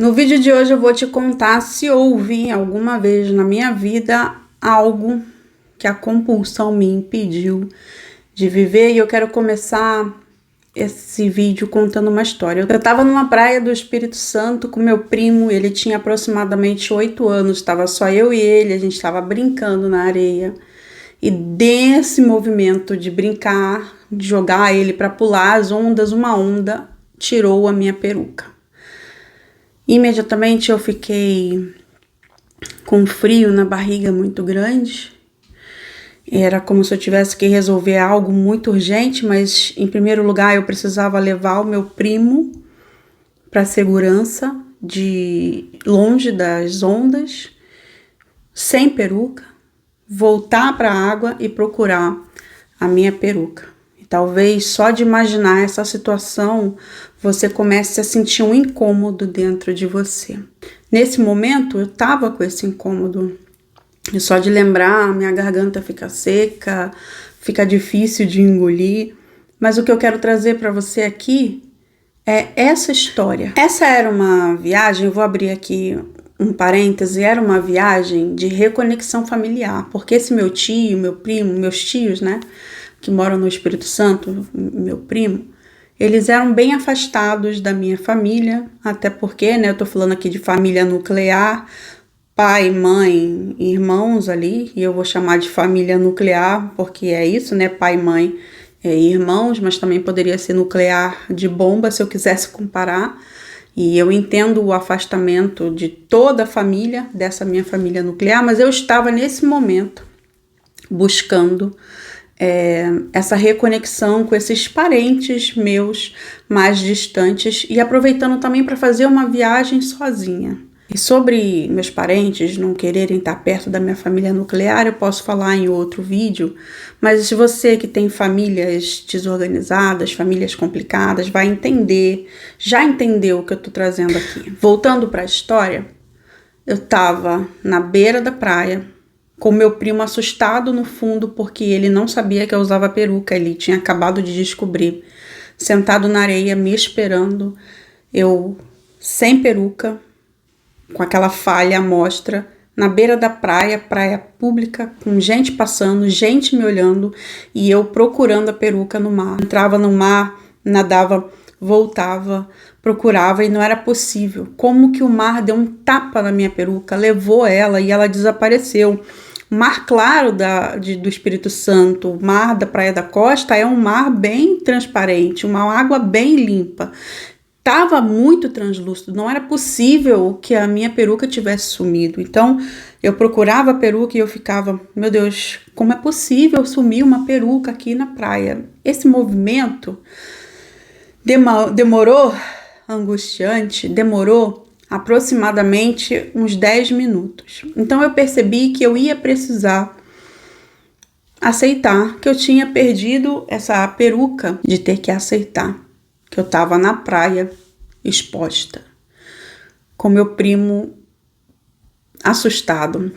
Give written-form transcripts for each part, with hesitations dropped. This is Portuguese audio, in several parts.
No vídeo de hoje eu vou te contar se houve alguma vez na minha vida algo que a compulsão me impediu de viver, e eu quero começar esse vídeo contando uma história. Eu estava numa praia do Espírito Santo com meu primo, ele tinha aproximadamente 8 anos, estava só eu e ele, a gente estava brincando na areia. E desse movimento de brincar, de jogar ele para pular as ondas, uma onda tirou a minha peruca. Imediatamente eu fiquei com frio na barriga muito grande. Era como se eu tivesse que resolver algo muito urgente, mas em primeiro lugar eu precisava levar o meu primo para segurança, de longe das ondas, sem peruca, voltar para a água e procurar a minha peruca. E talvez só de imaginar essa situação você comece a sentir um incômodo dentro de você. Nesse momento eu estava com esse incômodo. E só de lembrar, minha garganta fica seca, fica difícil de engolir. Mas o que eu quero trazer para você aqui é essa história. Essa era uma viagem, eu vou abrir aqui um parêntese, era uma viagem de reconexão familiar. Porque esse meu tio, meu primo, meus tios, né, que moram no Espírito Santo, meu primo, eles eram bem afastados da minha família, até porque, né, eu tô falando aqui de família nuclear, pai, mãe, irmãos ali, e eu vou chamar de família nuclear, porque é isso, né, pai, mãe, irmãos, mas também poderia ser nuclear de bomba, se eu quisesse comparar. E eu entendo o afastamento de toda a família, dessa minha família nuclear, mas eu estava nesse momento buscando essa reconexão com esses parentes meus mais distantes e aproveitando também para fazer uma viagem sozinha. E sobre meus parentes não quererem estar perto da minha família nuclear, eu posso falar em outro vídeo, mas se você que tem famílias desorganizadas, famílias complicadas, vai entender, já entendeu o que eu estou trazendo aqui. Voltando para a história, eu estava na beira da praia, com meu primo assustado no fundo, porque ele não sabia que eu usava peruca, ele tinha acabado de descobrir, sentado na areia me esperando, eu sem peruca, com aquela falha à mostra, na beira da praia, praia pública, com gente passando, gente me olhando, e eu procurando a peruca no mar. Entrava no mar, nadava, voltava, procurava e não era possível. Como que o mar deu um tapa na minha peruca, levou ela e ela desapareceu. O mar claro do Espírito Santo, o mar da Praia da Costa, é um mar bem transparente, uma água bem limpa. Estava muito translúcido, não era possível que a minha peruca tivesse sumido. Então, eu procurava a peruca e eu ficava, meu Deus, como é possível sumir uma peruca aqui na praia? Esse movimento demorou, angustiante, demorou aproximadamente uns 10 minutos. Então, eu percebi que eu ia precisar aceitar que eu tinha perdido essa peruca, de ter que aceitar que eu estava na praia, exposta, com meu primo assustado,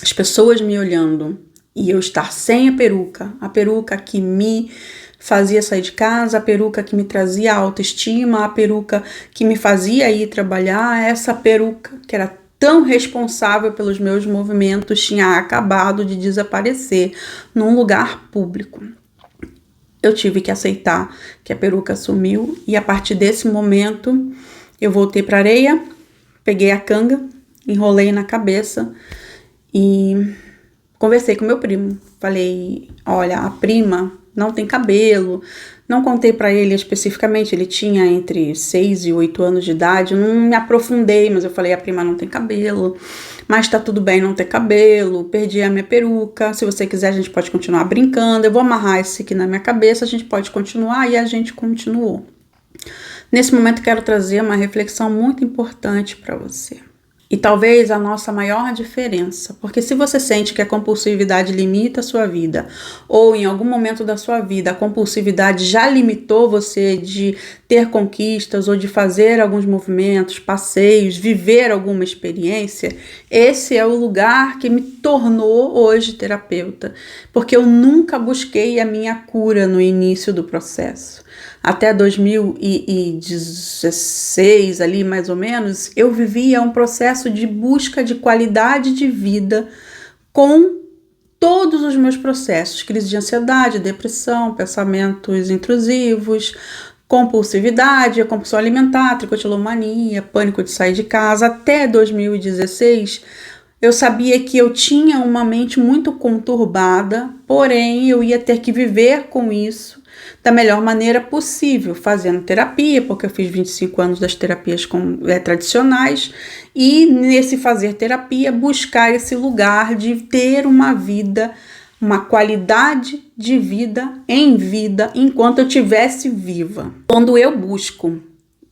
as pessoas me olhando e eu estar sem a peruca que me fazia sair de casa, a peruca que me trazia autoestima, a peruca que me fazia ir trabalhar, essa peruca que era tão responsável pelos meus movimentos tinha acabado de desaparecer num lugar público. Eu tive que aceitar que a peruca sumiu e a partir desse momento eu voltei para a areia, peguei a canga, enrolei na cabeça e conversei com meu primo. Falei, olha, a prima não tem cabelo. Não contei para ele especificamente, ele tinha entre 6 e 8 anos de idade, eu não me aprofundei, mas eu falei, a prima não tem cabelo, mas tá tudo bem não ter cabelo, perdi a minha peruca, se você quiser a gente pode continuar brincando, eu vou amarrar esse aqui na minha cabeça, a gente pode continuar, e a gente continuou. Nesse momento quero trazer uma reflexão muito importante para você. E talvez a nossa maior diferença, porque se você sente que a compulsividade limita a sua vida, ou em algum momento da sua vida a compulsividade já limitou você de ter conquistas, ou de fazer alguns movimentos, passeios, viver alguma experiência, esse é o lugar que me tornou hoje terapeuta, porque eu nunca busquei a minha cura no início do processo. até 2016, ali mais ou menos, eu vivia um processo de busca de qualidade de vida com todos os meus processos, crise de ansiedade, depressão, pensamentos intrusivos, compulsividade, compulsão alimentar, tricotilomania, pânico de sair de casa. Até 2016, eu sabia que eu tinha uma mente muito conturbada, porém eu ia ter que viver com isso da melhor maneira possível, fazendo terapia, porque eu fiz 25 anos das terapias tradicionais, e nesse fazer terapia, buscar esse lugar de ter uma vida, uma qualidade de vida em vida, enquanto eu estivesse viva. Quando eu busco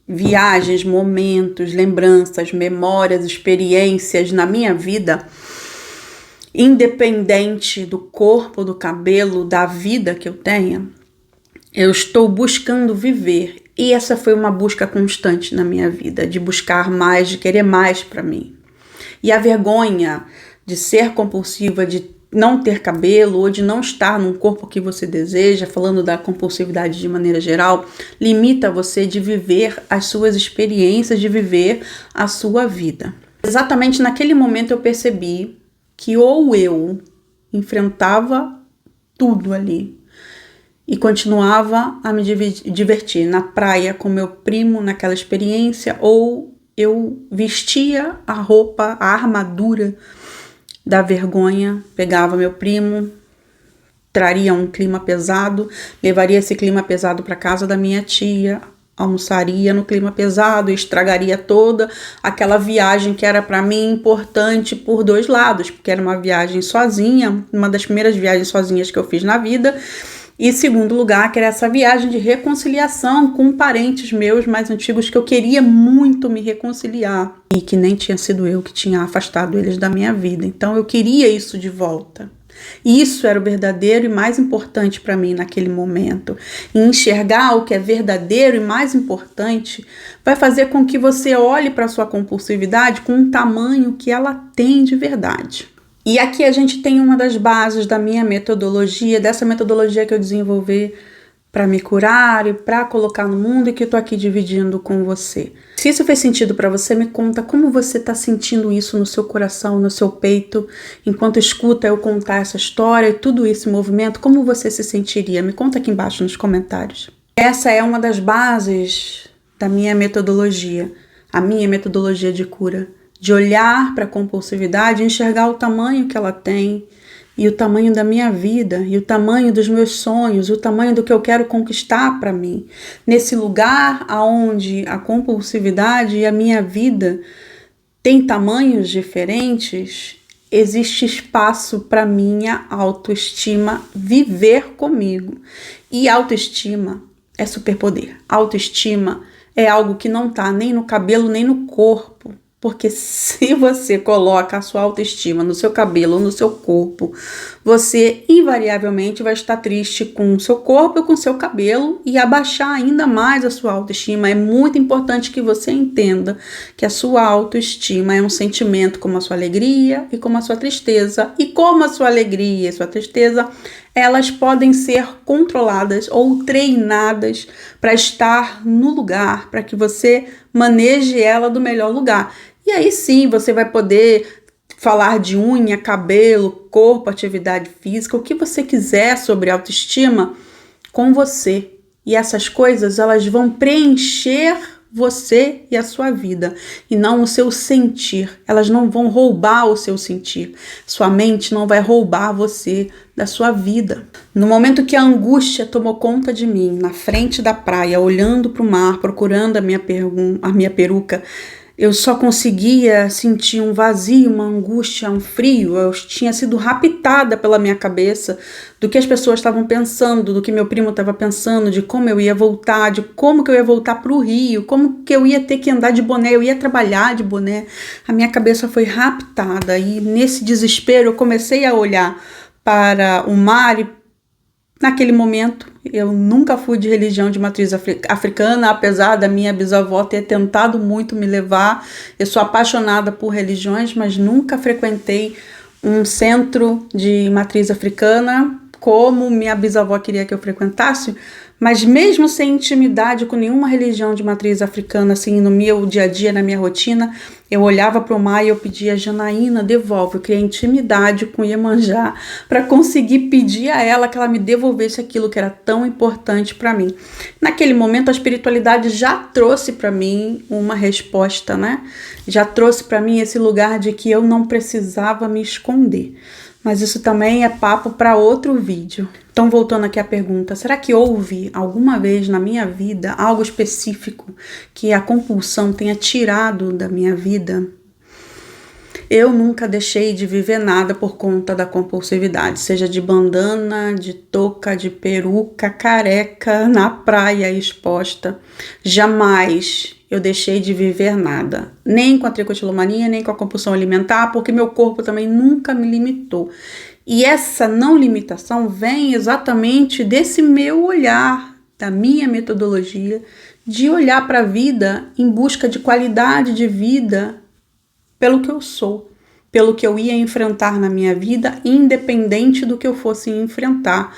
viagens, momentos, lembranças, memórias, experiências na minha vida, independente do corpo, do cabelo, da vida que eu tenha, eu estou buscando viver. E essa foi uma busca constante na minha vida, de buscar mais, de querer mais para mim. E a vergonha de ser compulsiva, de não ter cabelo ou de não estar num corpo que você deseja, falando da compulsividade de maneira geral, limita você de viver as suas experiências, de viver a sua vida. Exatamente naquele momento eu percebi que ou eu enfrentava tudo ali e continuava a me divertir na praia com meu primo naquela experiência, ou eu vestia a roupa, a armadura da vergonha, pegava meu primo, traria um clima pesado, levaria esse clima pesado para casa da minha tia, almoçaria no clima pesado, estragaria toda aquela viagem que era para mim importante por dois lados, porque era uma viagem sozinha, uma das primeiras viagens sozinhas que eu fiz na vida, e segundo lugar, que era essa viagem de reconciliação com parentes meus mais antigos que eu queria muito me reconciliar e que nem tinha sido eu que tinha afastado eles da minha vida. Então eu queria isso de volta. E isso era o verdadeiro e mais importante para mim naquele momento. E enxergar o que é verdadeiro e mais importante vai fazer com que você olhe para a sua compulsividade com um tamanho que ela tem de verdade. E aqui a gente tem uma das bases da minha metodologia, dessa metodologia que eu desenvolvi para me curar e para colocar no mundo e que eu tô aqui dividindo com você. Se isso fez sentido para você, me conta como você tá sentindo isso no seu coração, no seu peito, enquanto escuta eu contar essa história e tudo esse movimento, como você se sentiria? Me conta aqui embaixo nos comentários. Essa é uma das bases da minha metodologia, a minha metodologia de cura. De olhar para a compulsividade, enxergar o tamanho que ela tem, e o tamanho da minha vida, e o tamanho dos meus sonhos, o tamanho do que eu quero conquistar para mim. Nesse lugar onde a compulsividade e a minha vida têm tamanhos diferentes, existe espaço para minha autoestima viver comigo. E autoestima é superpoder. Autoestima é algo que não está nem no cabelo, nem no corpo. Porque se você coloca a sua autoestima no seu cabelo ou no seu corpo, você invariavelmente vai estar triste com o seu corpo e com o seu cabelo e abaixar ainda mais a sua autoestima. É muito importante que você entenda que a sua autoestima é um sentimento como a sua alegria e como a sua tristeza. E como a sua alegria e a sua tristeza, elas podem ser controladas ou treinadas para estar no lugar, para que você maneje ela do melhor lugar. E aí sim, você vai poder falar de unha, cabelo, corpo, atividade física, o que você quiser sobre autoestima com você. E essas coisas, elas vão preencher você e a sua vida, e não o seu sentir. Elas não vão roubar o seu sentir. Sua mente não vai roubar você da sua vida. No momento que a angústia tomou conta de mim, na frente da praia, olhando para o mar, procurando a minha peruca, eu só conseguia sentir um vazio, uma angústia, um frio. Eu tinha sido raptada pela minha cabeça do que as pessoas estavam pensando, do que meu primo estava pensando, de como eu ia voltar, de como que eu ia voltar para o Rio, como que eu ia ter que andar de boné, eu ia trabalhar de boné. A minha cabeça foi raptada e nesse desespero eu comecei a olhar para o mar e naquele momento, eu nunca fui de religião de matriz africana, apesar da minha bisavó ter tentado muito me levar. Eu sou apaixonada por religiões, mas nunca frequentei um centro de matriz africana como minha bisavó queria que eu frequentasse, Mas mesmo sem intimidade com nenhuma religião de matriz africana, assim, no meu dia a dia, na minha rotina, eu olhava para o mar e eu pedia: Janaína, devolve. Eu criei intimidade com Iemanjá para conseguir pedir a ela que ela me devolvesse aquilo que era tão importante para mim. Naquele momento, a espiritualidade já trouxe para mim uma resposta, né? Já trouxe para mim esse lugar de que eu não precisava me esconder. Mas isso também é papo para outro vídeo. Então, voltando aqui à pergunta, será que houve alguma vez na minha vida algo específico que a compulsão tenha tirado da minha vida? Eu nunca deixei de viver nada por conta da compulsividade, seja de bandana, de touca, de peruca, careca, na praia exposta. Jamais eu deixei de viver nada, nem com a tricotilomania, nem com a compulsão alimentar, porque meu corpo também nunca me limitou. E essa não limitação vem exatamente desse meu olhar, da minha metodologia, de olhar para a vida em busca de qualidade de vida pelo que eu sou, pelo que eu ia enfrentar na minha vida, independente do que eu fosse enfrentar,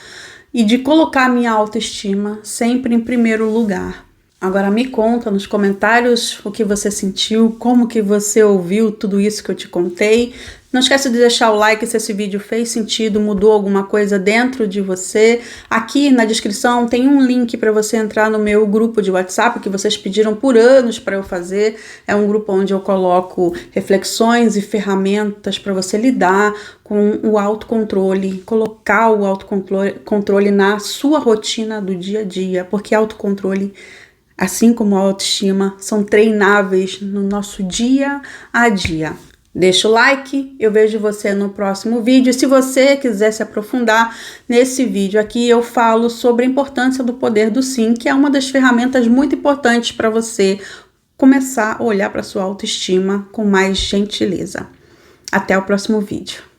e de colocar a minha autoestima sempre em primeiro lugar. Agora me conta nos comentários o que você sentiu, como que você ouviu tudo isso que eu te contei. Não esquece de deixar o like se esse vídeo fez sentido, mudou alguma coisa dentro de você. Aqui na descrição tem um link para você entrar no meu grupo de WhatsApp que vocês pediram por anos para eu fazer. É um grupo onde eu coloco reflexões e ferramentas para você lidar com o autocontrole, colocar o autocontrole na sua rotina do dia a dia, porque autocontrole, assim como a autoestima, são treináveis no nosso dia a dia. Deixa o like, eu vejo você no próximo vídeo. Se você quiser se aprofundar nesse vídeo aqui, eu falo sobre a importância do poder do sim, que é uma das ferramentas muito importantes para você começar a olhar para sua autoestima com mais gentileza. Até o próximo vídeo.